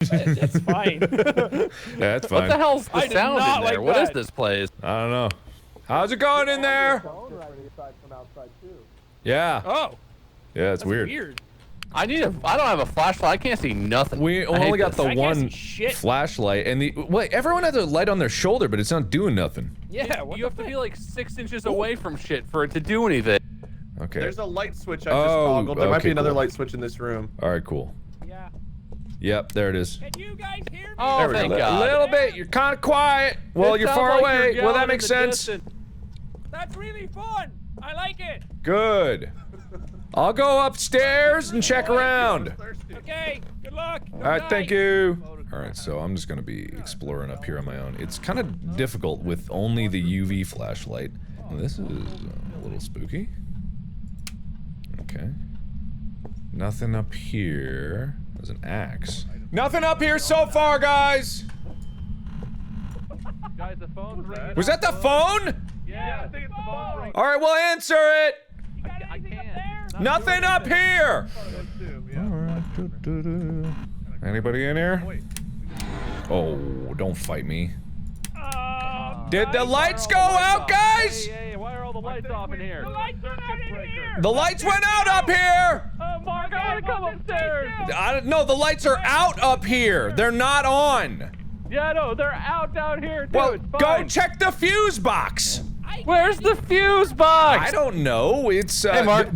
It's fine. Yeah, it's fine. What the hell's the sound in there? What is this place? I don't know. How's it going in there? Yeah. Oh. Yeah, it's That's weird. I don't have a flashlight. I can't see nothing. We only got the I can't one see shit. flashlight, and wait, everyone has a light on their shoulder, but it's not doing nothing. Yeah, You have to be like 6 inches away from shit for it to do anything. Okay. There's a light switch I just toggled. There might okay, be another cool. light switch in this room. All right, cool. Yeah. Yep, there it is. Can you guys hear me? Oh, thank A God. little bit. You're kind of quiet. Well, It you're sounds far like away. you're Well, that yelling makes in the sense. distance. That's really fun. I like it. Good. I'll go upstairs and check around. Okay. Good luck. All right, thank you. All right, so I'm just gonna be exploring up here on my own. It's kind of difficult with only the UV flashlight. This is a little spooky. Okay. Nothing up here. There's an axe. Nothing up here so far, guys. Guys, the phone's ringing. Was that the phone? Yeah, I think it's the phone ringing. All right, we'll answer it. You got anything up there? Nothing up here. Anybody in here? Oh, don't fight me. Did the lights go out, guys? Hey, why are all the lights off in here? The lights are out in here. The lights went out up here. Mark, I wanna come upstairs. No, the lights are out up here. They're not on. Yeah, no, they're out down here, too. Well, It's go fine. check the fuse box. Where's the fuse box? I don't know. It's Hey, Mark.